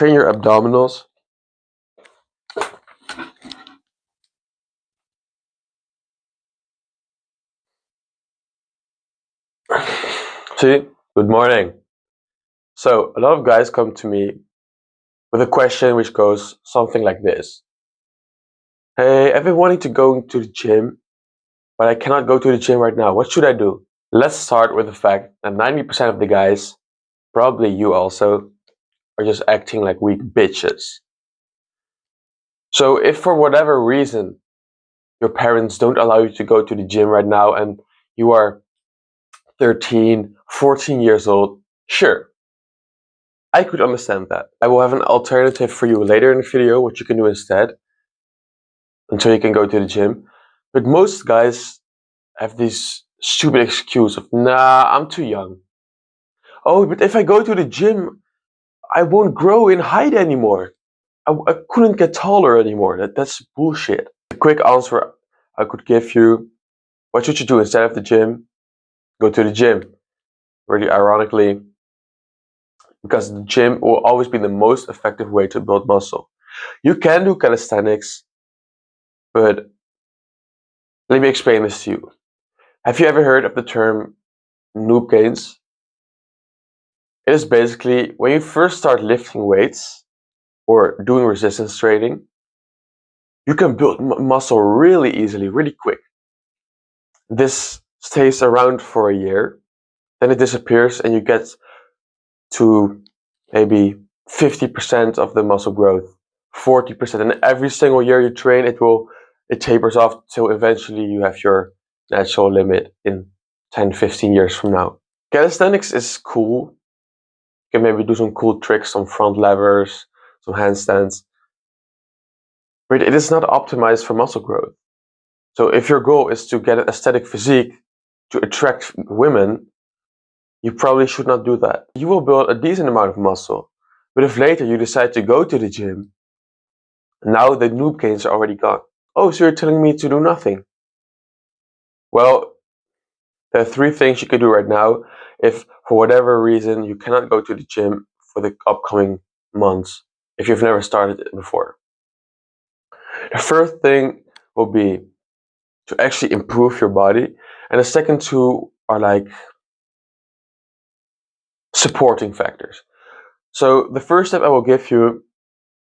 Train your abdominals. See, good morning. So a lot of guys come to me with a question which goes something like this. Hey, I've been wanting to go to the gym, but I cannot go to the gym right now. What should I do? Let's start with the fact that 90% of the guys, probably you also, are just acting like weak bitches. So if for whatever reason your parents don't allow you to go to the gym right now and you are 13, 14 years old, sure, I could understand that. I will have an alternative for you later in the video, what you can do instead, until you can go to the gym. But most guys have this stupid excuse of, nah, I'm too young. Oh, but if I go to the gym, I won't grow in height anymore. I couldn't get taller anymore. That's bullshit. The quick answer I could give you, what should you do instead of the gym? Go to the gym. Really ironically, because the gym will always be the most effective way to build muscle. You can do calisthenics, but let me explain this to you. Have you ever heard of the term noob gains? It is basically when you first start lifting weights or doing resistance training, you can build muscle really easily, really quick. This stays around for a year, then it disappears and you get to maybe 50% of the muscle growth, 40%, and every single year you train, it tapers off till eventually you have your natural limit in 10, 15 years from now. Calisthenics is cool. You can maybe do some cool tricks, some front levers, some handstands, but it is not optimized for muscle growth. So if your goal is to get an aesthetic physique to attract women, you probably should not do that. You will build a decent amount of muscle, but if later you decide to go to the gym, now the noob gains are already gone. Oh, so you're telling me to do nothing? Well, there are three things you can do right now if for whatever reason you cannot go to the gym for the upcoming months, if you've never started it before. The first thing will be to actually improve your body, and the second two are like supporting factors. So the first step I will give you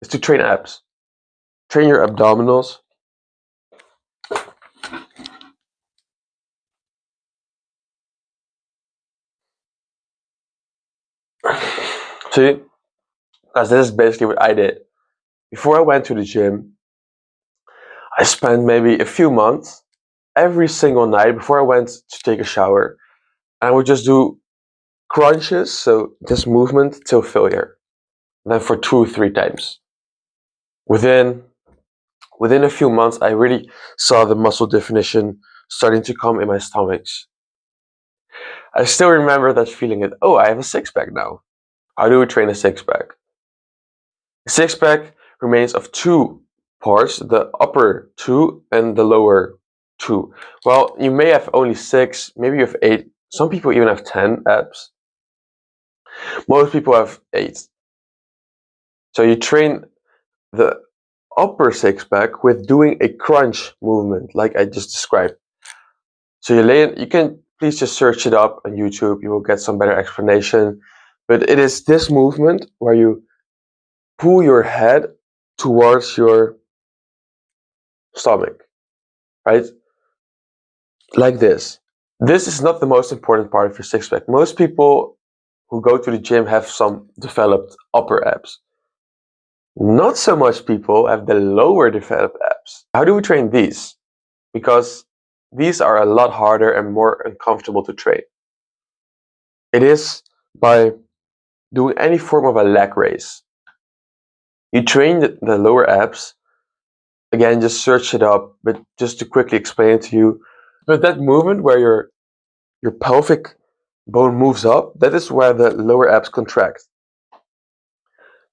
is to train abs. Train your abdominals. See, because this is basically what I did. Before I went to the gym, I spent maybe a few months every single night before I went to take a shower. I would just do crunches, so just movement till failure. And then for 2 or 3 times. Within a few months, I really saw the muscle definition starting to come in my stomachs. I still remember that feeling that, oh, I have a six-pack now. How do we train a six-pack? A six-pack remains of 2 parts, the upper 2 and the lower 2. Well, you may have only 6, maybe you have 8. Some people even have 10 abs. Most people have 8. So you train the upper six-pack with doing a crunch movement, like I just described. So you can please just search it up on YouTube. You will get some better explanation. But it is this movement where you pull your head towards your stomach, right? Like this. This is not the most important part of your six-pack. Most people who go to the gym have some developed upper abs. Not so much people have the lower developed abs. How do we train these? Because these are a lot harder and more uncomfortable to train. It is by doing any form of a leg raise. You train the lower abs. Again, just search it up, but just to quickly explain it to you. But that movement where your pelvic bone moves up, that is where the lower abs contract.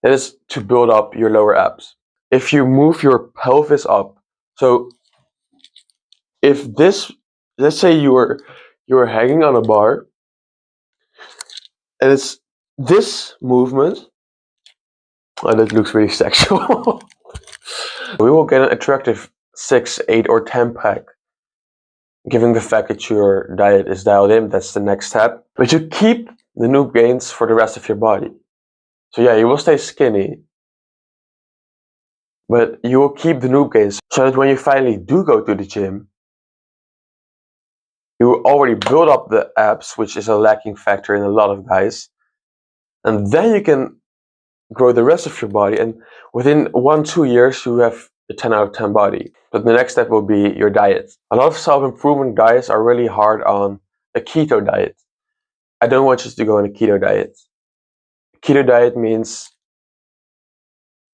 That is to build up your lower abs. If you move your pelvis up, so if this, let's say you're hanging on a bar, and it's this movement Oh, that looks really sexual. We will get an attractive 6, 8, or 10 pack. Given the fact that your diet is dialed in, that's the next step. But you keep the noob gains for the rest of your body. So yeah, you will stay skinny, but you will keep the noob gains so that when you finally do go to the gym, you already build up the abs, which is a lacking factor in a lot of guys. And then you can grow the rest of your body, and within 1-2 years you have a 10 out of 10 body. But the next step will be your diet. A lot of self-improvement guys are really hard on a keto diet. I don't want you to go on a keto diet. Keto diet means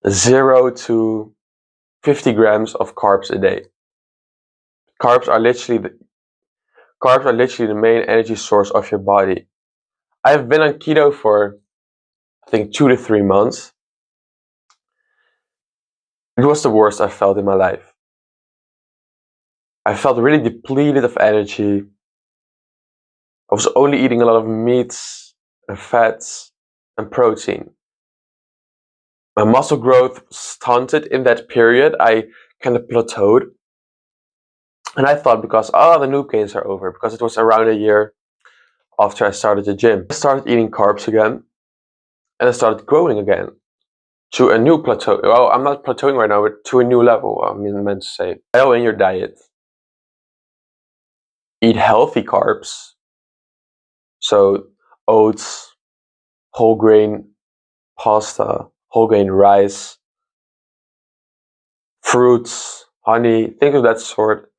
0 to 50 grams of carbs a day. Carbs are literally the main energy source of your body. I've been on keto for I think 2 to 3 months. It was the worst I felt in my life. I felt really depleted of energy. I was only eating a lot of meats and fats and protein. My muscle growth stunted in that period. I kind of plateaued. And I thought because the noob gains are over, because it was around a year after I started the gym. I started eating carbs again, and I started growing again to a new plateau. Well, I'm not plateauing right now, but to a new level, I meant to say. Dial in your diet. Eat healthy carbs. So oats, whole grain pasta, whole grain rice, fruits, honey, things of that sort.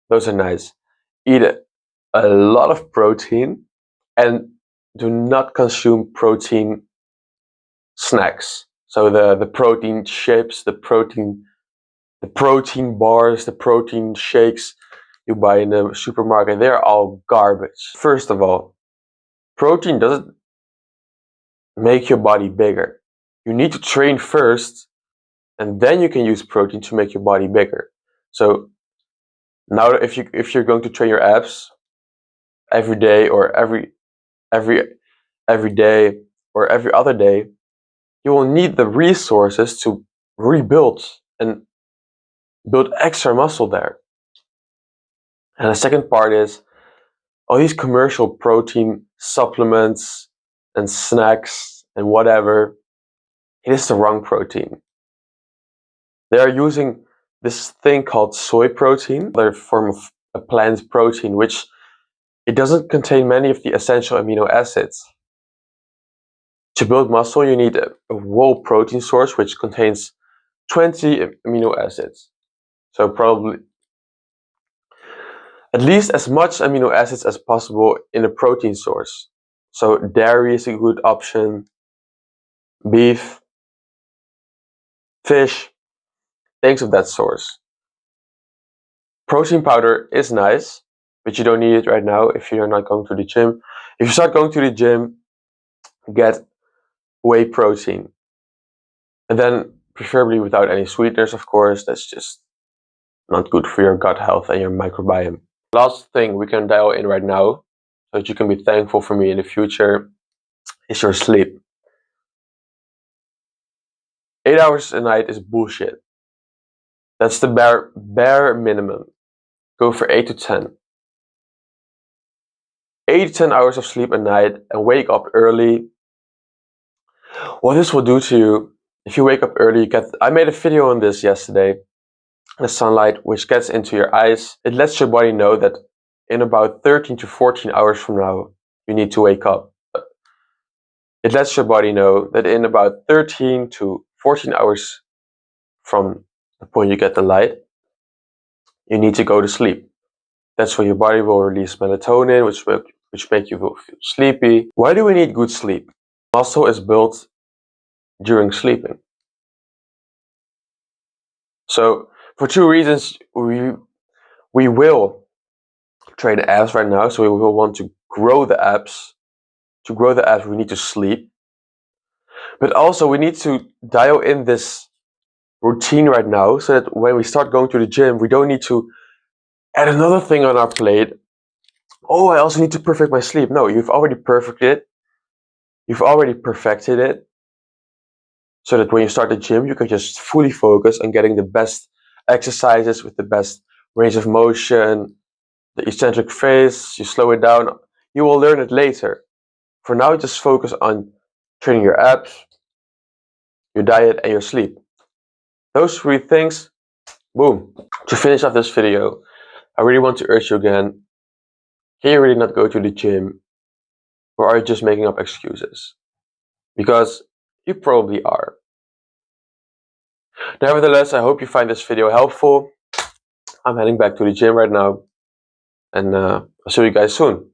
Those are nice. Eat a lot of protein and do not consume protein snacks. So the protein chips, the protein bars, the protein shakes you buy in the supermarket, they're all garbage. First of all, protein doesn't make your body bigger. You need to train first, and then you can use protein to make your body bigger. So now if you're going to train your abs every day or every day or every other day, you will need the resources to rebuild and build extra muscle there. And the second part is all these commercial protein supplements and snacks and whatever, it is the wrong protein. They are using this thing called soy protein, another form of a plant protein, which it doesn't contain many of the essential amino acids. To build muscle, you need a whole protein source which contains 20 amino acids. So probably at least as much amino acids as possible in a protein source. So dairy is a good option, beef, fish, things of that source. Protein powder is nice, but you don't need it right now if you're not going to the gym. If you start going to the gym, get whey protein. And then preferably without any sweeteners, of course. That's just not good for your gut health and your microbiome. Last thing we can dial in right now, so that you can be thankful for me in the future, is your sleep. 8 hours a night is bullshit. That's the bare minimum. Go for 8 to 10. 8 to 10 hours of sleep a night and wake up early. What this will do to you, if you wake up early, I made a video on this yesterday. The sunlight which gets into your eyes, it lets your body know that in about 13 to 14 hours from now, you need to wake up. It lets your body know that in about 13 to 14 hours from the point you get the light, you need to go to sleep. That's when your body will release melatonin, which make you feel sleepy. Why do we need good sleep? Muscle is built during sleeping. So for two reasons, we will train abs right now. So we will want to grow the abs. To grow the abs, we need to sleep. But also we need to dial in this routine right now so that when we start going to the gym, we don't need to add another thing on our plate. Oh, I also need to perfect my sleep. No, you've already perfected it. You've already perfected it. so that when you start the gym, you can just fully focus on getting the best exercises with the best range of motion, the eccentric phase. You slow it down. You will learn it later. For now, just focus on training your abs, your diet, and your sleep. Those three things, boom. To finish off this video, I really want to urge you again, can you really not go to the gym? Or are you just making up excuses? Because you probably are. Nevertheless, I hope you find this video helpful. I'm heading back to the gym right now, and I'll see you guys soon.